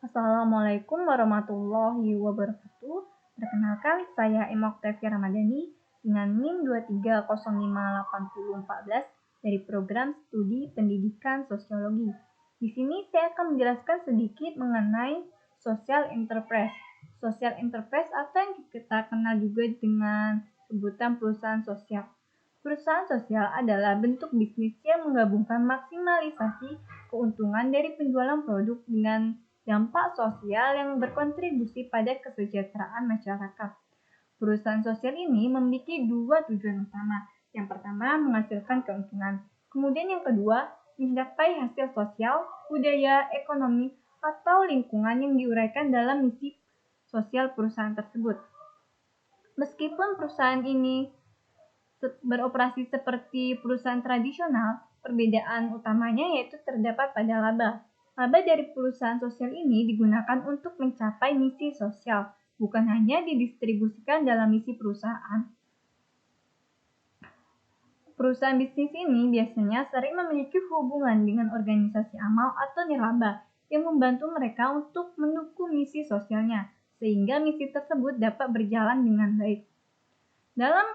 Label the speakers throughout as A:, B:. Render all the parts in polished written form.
A: Assalamualaikum warahmatullahi wabarakatuh. Perkenalkan, saya Emma Oktavia Ramadhani dengan NIM 2305814 dari program studi pendidikan sosiologi. Di sini saya akan menjelaskan sedikit mengenai social enterprise. Social enterprise atau yang kita kenal juga dengan sebutan perusahaan sosial. Perusahaan sosial adalah bentuk bisnis yang menggabungkan maksimalisasi keuntungan dari penjualan produk dengan dampak sosial yang berkontribusi pada kesejahteraan masyarakat. Perusahaan sosial ini memiliki dua tujuan utama. Yang pertama, menghasilkan keuntungan. Kemudian yang kedua, mencapai hasil sosial, budaya, ekonomi, atau lingkungan yang diuraikan dalam misi sosial perusahaan tersebut. Meskipun perusahaan ini beroperasi seperti perusahaan tradisional, perbedaan utamanya yaitu terdapat pada laba. Laba dari perusahaan sosial ini digunakan untuk mencapai misi sosial, bukan hanya didistribusikan dalam misi perusahaan. Perusahaan bisnis ini biasanya sering memiliki hubungan dengan organisasi amal atau nirlaba yang membantu mereka untuk mendukung misi sosialnya, sehingga misi tersebut dapat berjalan dengan baik. Dalam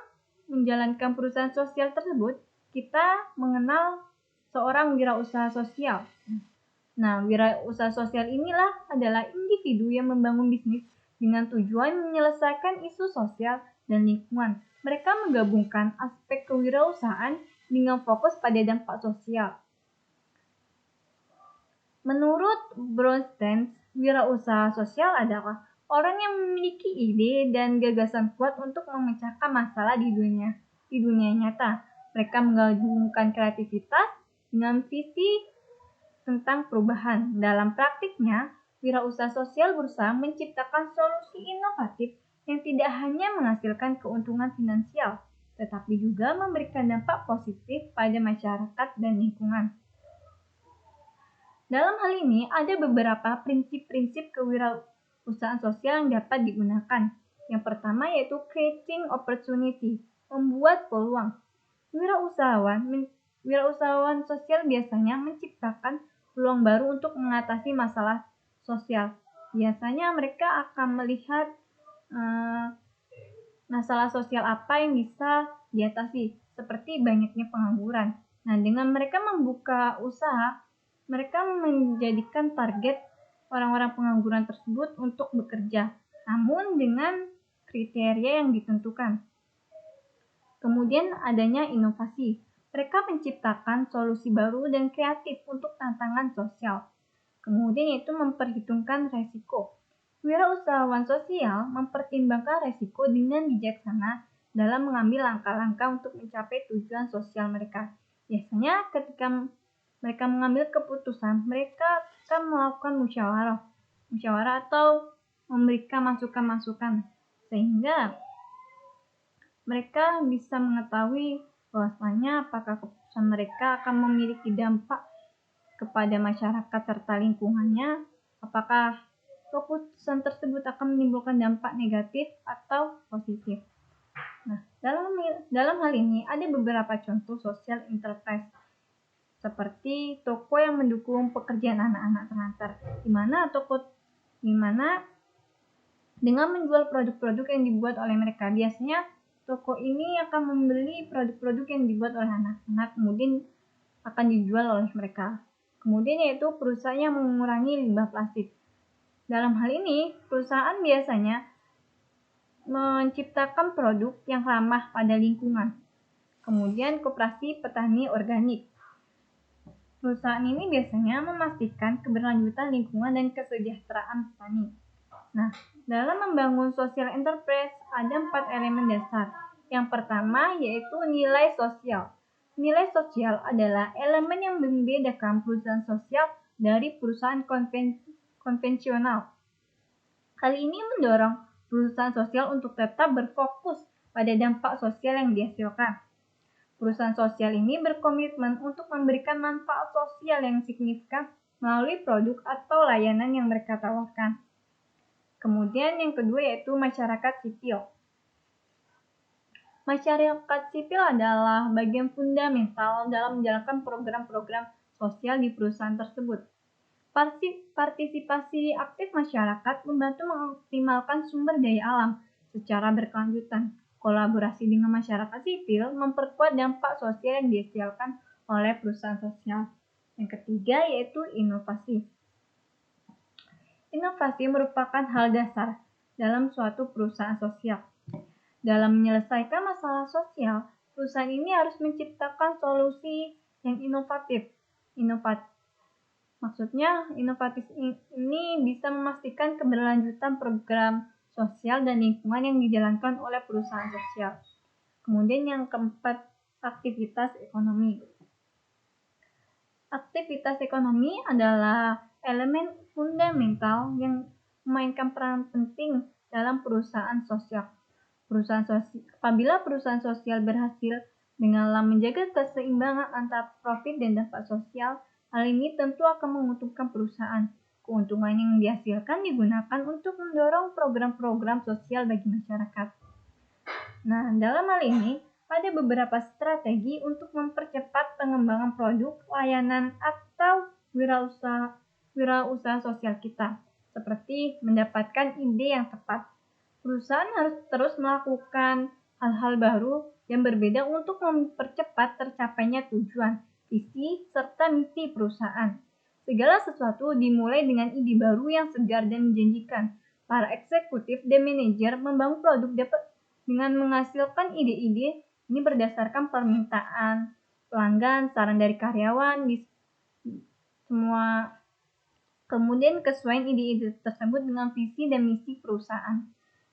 A: menjalankan perusahaan sosial tersebut, kita mengenal seorang wirausaha sosial. Nah, wirausaha sosial inilah adalah individu yang membangun bisnis dengan tujuan menyelesaikan isu sosial dan lingkungan. Mereka menggabungkan aspek kewirausahaan dengan fokus pada dampak sosial. Menurut Bronstein, wirausaha sosial adalah orang yang memiliki ide dan gagasan kuat untuk memecahkan masalah di dunia nyata. Mereka menggabungkan kreativitas dengan visi tentang perubahan. Dalam praktiknya, wirausaha sosial berusaha menciptakan solusi inovatif yang tidak hanya menghasilkan keuntungan finansial, tetapi juga memberikan dampak positif pada masyarakat dan lingkungan. Dalam hal ini, ada beberapa prinsip-prinsip kewirausahaan sosial yang dapat digunakan. Yang pertama yaitu creating opportunity, membuat peluang. Wirausahawan sosial biasanya menciptakan peluang baru untuk mengatasi masalah sosial. Biasanya mereka akan melihat masalah sosial apa yang bisa diatasi, seperti banyaknya pengangguran. Nah, dengan mereka membuka usaha, mereka menjadikan target orang-orang pengangguran tersebut untuk bekerja, namun dengan kriteria yang ditentukan. Kemudian adanya inovasi. Mereka menciptakan solusi baru dan kreatif untuk tantangan sosial. Kemudian yaitu memperhitungkan resiko. Wirausahawan sosial mempertimbangkan resiko dengan bijaksana dalam mengambil langkah-langkah untuk mencapai tujuan sosial mereka. Biasanya ketika mereka mengambil keputusan, mereka akan melakukan musyawarah atau memberikan masukan-masukan sehingga mereka bisa mengetahui bahwasanya apakah keputusan mereka akan memiliki dampak kepada masyarakat serta lingkungannya, apakah keputusan tersebut akan menimbulkan dampak negatif atau positif. Nah, dalam hal ini ada beberapa contoh social enterprise seperti toko yang mendukung pekerjaan anak-anak terlantar, di mana dengan menjual produk-produk yang dibuat oleh mereka. Biasanya toko ini akan membeli produk-produk yang dibuat oleh anak-anak, kemudian akan dijual oleh mereka. Kemudian yaitu perusahaan yang mengurangi limbah plastik. Dalam hal ini, perusahaan biasanya menciptakan produk yang ramah pada lingkungan. Kemudian koperasi petani organik. Perusahaan ini biasanya memastikan keberlanjutan lingkungan dan kesejahteraan petani. Nah, dalam membangun social enterprise ada 4 elemen dasar. Yang pertama yaitu nilai sosial. Nilai sosial adalah elemen yang membedakan perusahaan sosial dari perusahaan konvensional. Hal ini mendorong perusahaan sosial untuk tetap berfokus pada dampak sosial yang dihasilkan. Perusahaan sosial ini berkomitmen untuk memberikan manfaat sosial yang signifikan melalui produk atau layanan yang mereka tawarkan. Kemudian yang kedua yaitu masyarakat sipil. Masyarakat sipil adalah bagian fundamental dalam menjalankan program-program sosial di perusahaan tersebut. Partisipasi aktif masyarakat membantu mengoptimalkan sumber daya alam secara berkelanjutan. Kolaborasi dengan masyarakat sipil memperkuat dampak sosial yang dihasilkan oleh perusahaan sosial. Yang ketiga yaitu inovasi. Inovasi merupakan hal dasar dalam suatu perusahaan sosial. Dalam menyelesaikan masalah sosial, perusahaan ini harus menciptakan solusi yang inovatif. Maksudnya, inovatif ini bisa memastikan keberlanjutan program sosial dan lingkungan yang dijalankan oleh perusahaan sosial. Kemudian yang keempat, aktivitas ekonomi. Aktivitas ekonomi adalah elemen fundamental yang memainkan peran penting dalam perusahaan sosial. Apabila perusahaan sosial berhasil dengan menjaga keseimbangan antara profit dan dampak sosial, hal ini tentu akan menguntungkan perusahaan. Keuntungan yang dihasilkan digunakan untuk mendorong program-program sosial bagi masyarakat. Nah, dalam hal ini, ada beberapa strategi untuk mempercepat pengembangan produk, layanan, atau wirausaha sosial kita, seperti mendapatkan ide yang tepat. Perusahaan harus terus melakukan hal-hal baru yang berbeda untuk mempercepat tercapainya tujuan, visi, serta misi perusahaan. Segala sesuatu dimulai dengan ide baru yang segar dan menjanjikan. Para eksekutif dan manajer membangun produk dapat dengan menghasilkan ide-ide ini berdasarkan permintaan pelanggan, saran dari karyawan, semua. Kemudian kesesuaian ide-ide tersebut dengan visi dan misi perusahaan.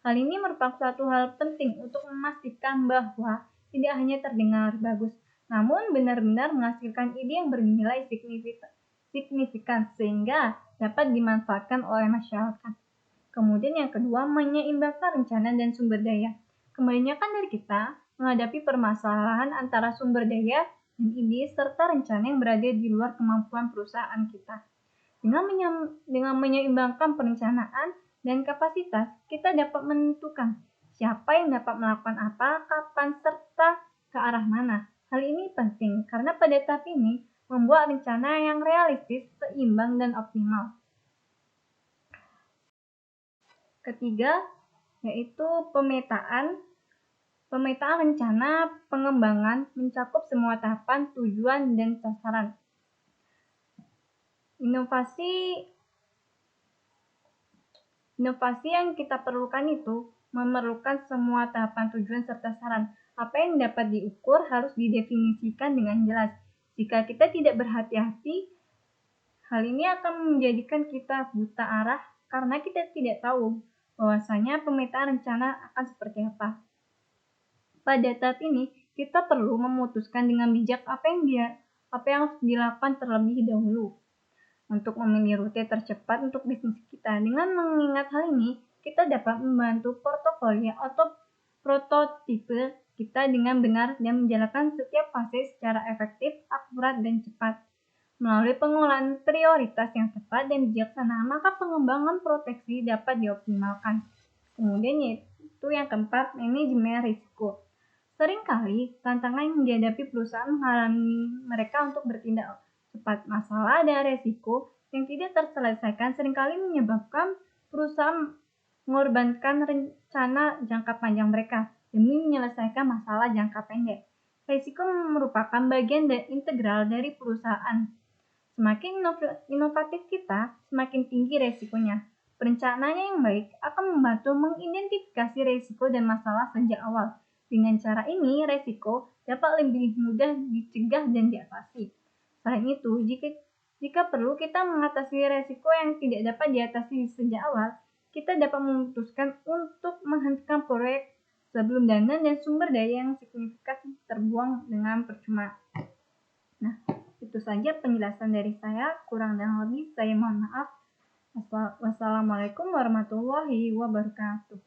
A: Hal ini merupakan suatu hal penting untuk memastikan bahwa tidak hanya terdengar bagus, namun benar-benar menghasilkan ide yang bernilai signifikan sehingga dapat dimanfaatkan oleh masyarakat. Kemudian yang kedua, menyeimbangkan rencana dan sumber daya. Kebanyakan dari kita menghadapi permasalahan antara sumber daya dan ide serta rencana yang berada di luar kemampuan perusahaan kita. Dengan menyeimbangkan perencanaan dan kapasitas, kita dapat menentukan siapa yang dapat melakukan apa, kapan, serta ke arah mana. Hal ini penting karena pada tahap ini membuat rencana yang realistis, seimbang, dan optimal. Ketiga, yaitu pemetaan rencana pengembangan mencakup semua tahapan, tujuan, dan sasaran. Inovasi yang kita perlukan itu memerlukan semua tahapan, tujuan, serta saran. Apa yang dapat diukur harus didefinisikan dengan jelas. Jika kita tidak berhati-hati, hal ini akan menjadikan kita buta arah karena kita tidak tahu bahwasanya pemetaan rencana akan seperti apa. Pada tahap ini, kita perlu memutuskan dengan bijak apa yang harus dilakukan terlebih dahulu untuk memilih rute tercepat untuk bisnis kita. Dengan mengingat hal ini, kita dapat membantu portofolio atau prototipe kita dengan benar dan menjalankan setiap fase secara efektif, akurat, dan cepat. Melalui pengolahan prioritas yang tepat dan bijaksana, maka pengembangan proteksi dapat dioptimalkan. Kemudian yaitu yang keempat, manajemen risiko. Seringkali tantangan yang dihadapi perusahaan menghalangi mereka untuk bertindak cepat. Masalah dan resiko yang tidak terselesaikan seringkali menyebabkan perusahaan mengorbankan rencana jangka panjang mereka demi menyelesaikan masalah jangka pendek. Resiko merupakan bagian integral dari perusahaan. Semakin inovatif kita, semakin tinggi resikonya. Perencanaannya yang baik akan membantu mengidentifikasi resiko dan masalah sejak awal. Dengan cara ini, resiko dapat lebih mudah dicegah dan diatasi. Selain itu, jika perlu kita mengatasi resiko yang tidak dapat diatasi sejak awal, kita dapat memutuskan untuk menghentikan proyek sebelum dana dan sumber daya yang signifikan terbuang dengan percuma. Nah, itu saja penjelasan dari saya. Kurang dan lebih saya mohon maaf. Wassalamualaikum warahmatullahi wabarakatuh.